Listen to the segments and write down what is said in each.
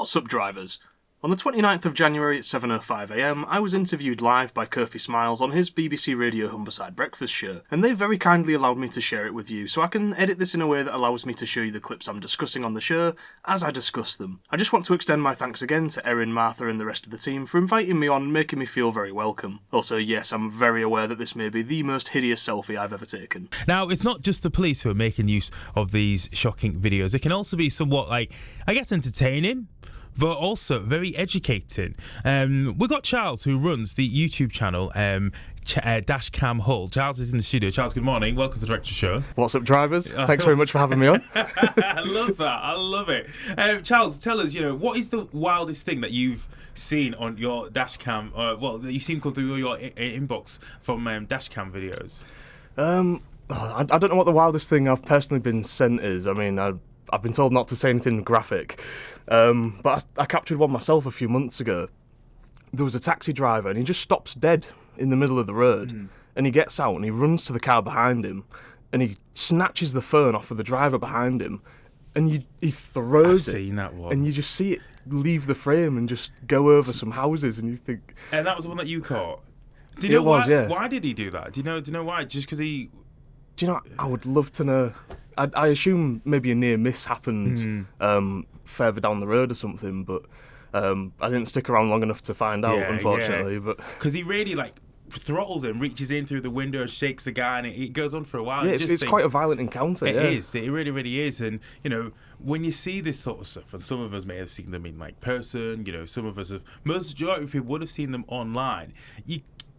What's up, drivers? On the 29th of January at 7:05am, I was interviewed live by Kofi Smiles on his BBC Radio Humberside breakfast show, and they very kindly allowed me to share it with you, so I can edit this in a way that allows me to show you the clips I'm discussing on the show as I discuss them. I just want to extend my thanks again to Erin, Martha and the rest of the team for inviting me on and making me feel very welcome. Also, yes, I'm very aware that this may be the most hideous selfie I've ever taken. Now, it's not just the police who are making use of these shocking videos. It can also be somewhat, entertaining, but also very educating. We've got Charles, who runs the YouTube channel Dashcam Hull. Charles is in the studio. Charles, good morning. Welcome to the Director's Show. What's up, drivers? Thanks very much for having me on. I love that. I love it. Charles, tell us, what is the wildest thing that you've seen on your Dashcam, that you've seen come through your inbox from Dashcam videos? I don't know what the wildest thing I've personally been sent is. I mean, I've been told not to say anything graphic, but I captured one myself a few months ago. There was a taxi driver and he just stops dead in the middle of the road, and he gets out and he runs to the car behind him and he snatches the phone off of the driver behind him, and he throws it. I've seen that one. And you just see it leave the frame and just go over some houses, and you think... And that was the one that you caught? Do you know why? Yeah. Why did he do that? Do you know why? Just because he... Do you know, I would love to know. I assume maybe a near miss happened further down the road or something, but I didn't stick around long enough to find out, unfortunately. But because he really throttles him, reaches in through the window, shakes the guy, and it goes on for a while. Yeah, it's quite a violent encounter. It is. It really, really is. And when you see this sort of stuff, and some of us may have seen them in person, some of us have. Most majority of people would have seen them online.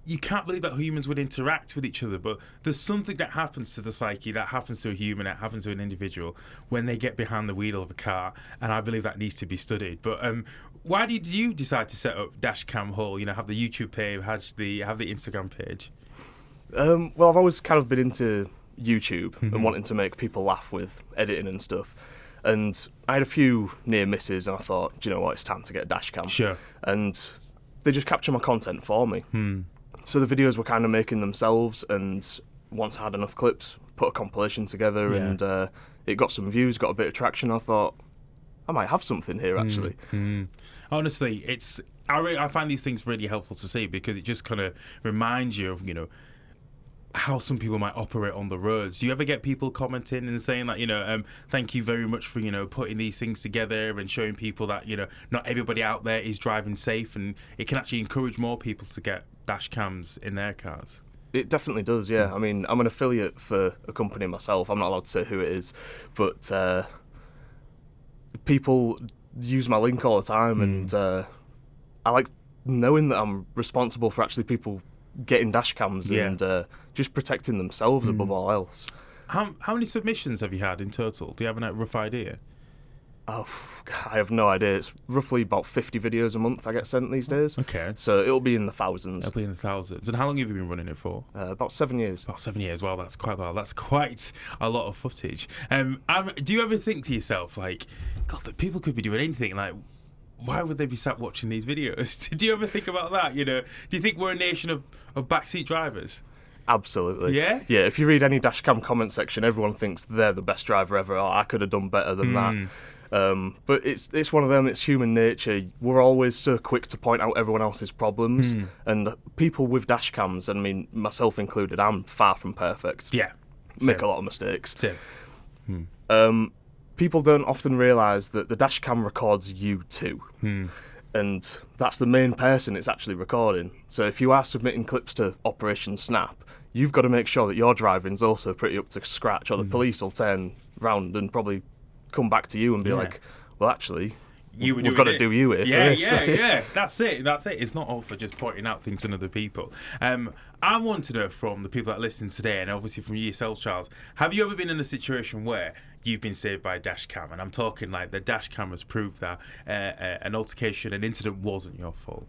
You can't believe that humans would interact with each other, but there's something that happens to the psyche, that happens to a human, that happens to an individual when they get behind the wheel of a car, and I believe that needs to be studied. But why did you decide to set up Dashcam Hull? Have the YouTube page, have the Instagram page? Well, I've always kind of been into YouTube and wanting to make people laugh with editing and stuff. And I had a few near misses, and I thought, do you know what, it's time to get a Dashcam. Sure. And they just capture my content for me. So the videos were kind of making themselves, and once I had enough clips, put a compilation together, and it got some views, got a bit of traction. I thought, I might have something here, actually. Honestly, I find these things really helpful to see, because it just kind of reminds you of, how some people might operate on the roads. Do you ever get people commenting and saying that, thank you very much for, putting these things together and showing people that, not everybody out there is driving safe, and it can actually encourage more people to get dash cams in their cars? It definitely does, yeah. I mean, I'm an affiliate for a company myself. I'm not allowed to say who it is, but people use my link all the time, and I like knowing that I'm responsible for actually people getting dash cams and just protecting themselves above all else. How many submissions have you had in total? Do you have a rough idea? Oh, I have no idea. It's roughly about 50 videos a month I get sent these days. Okay. So it'll be in the thousands. It'll be in the thousands. And how long have you been running it for? About 7 years. About 7 years. Well, that's quite a lot. That's quite a lot of footage. Do you ever think to yourself, God, that people could be doing anything, why would they be sat watching these videos? Do you ever think about that? Do you think we're a nation of backseat drivers? Absolutely. Yeah? Yeah, if you read any dashcam comment section, everyone thinks they're the best driver ever, or I could have done better than that. But it's one of them, it's human nature. We're always so quick to point out everyone else's problems, and people with dashcams, I mean, myself included, I'm far from perfect. Yeah. Make a lot of mistakes. Same. People don't often realise that the dashcam records you too. And that's the main person it's actually recording. So if you are submitting clips to Operation Snap, you've got to make sure that your driving's also pretty up to scratch, or the police will turn round and probably come back to you and be like, well, actually, we've got to do you here. Yeah. That's it. It's not all for just pointing out things in other people. I want to know from the people that listen today, and obviously from yourself, Charles, have you ever been in a situation where you've been saved by a dash cam? And I'm talking the dash cameras proved that an altercation, an incident wasn't your fault.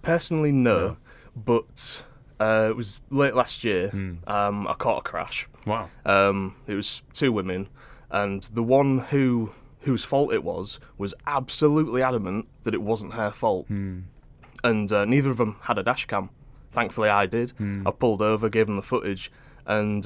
Personally, no. But it was late last year. I caught a crash. Wow. It was two women, and the one whose fault it was absolutely adamant that it wasn't her fault. And neither of them had a dash cam. Thankfully, I did. I pulled over, gave them the footage, and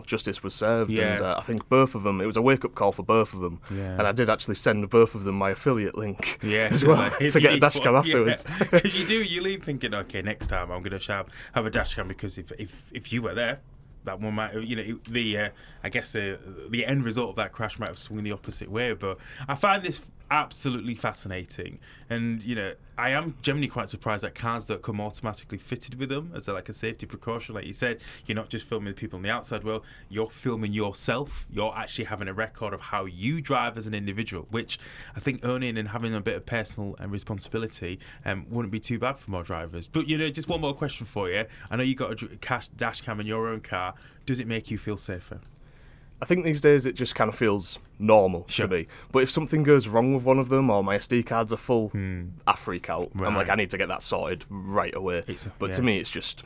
justice was served. Yeah. And I think both of them, it was a wake-up call for both of them. Yeah. And I did actually send both of them my affiliate link Yeah, as well, like, if to you get a need dash cam one, afterwards. Because you leave thinking, okay, next time I'm going to have a dash cam, because if you were there, that one might, I guess the end result of that crash might have swung the opposite way. But I find this absolutely fascinating, and I am generally quite surprised that cars don't come automatically fitted with them as a safety precaution. Like you said, you're not just filming the people on the outside world, you're filming yourself. You're actually having a record of how you drive as an individual, which I think owning and having a bit of personal and responsibility wouldn't be too bad for more drivers. But just one more question for you. I know you got a dash cam in your own car. Does it make you feel safer? I think these days it just kind of feels normal to me. But if something goes wrong with one of them, or my SD cards are full, I freak out. Right. I'm like, I need to get that sorted right away. To me, it's just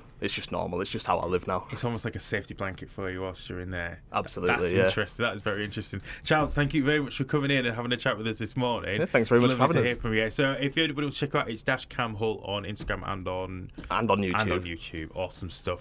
normal. It's just how I live now. It's almost like a safety blanket for you whilst you're in there. Absolutely, That's interesting. That is very interesting. Charles, thank you very much for coming in and having a chat with us this morning. Yeah, thanks very much for having to us. hear from you. So if anybody wants to check out, it's Dashcam Hull on Instagram and on And on YouTube. Awesome stuff.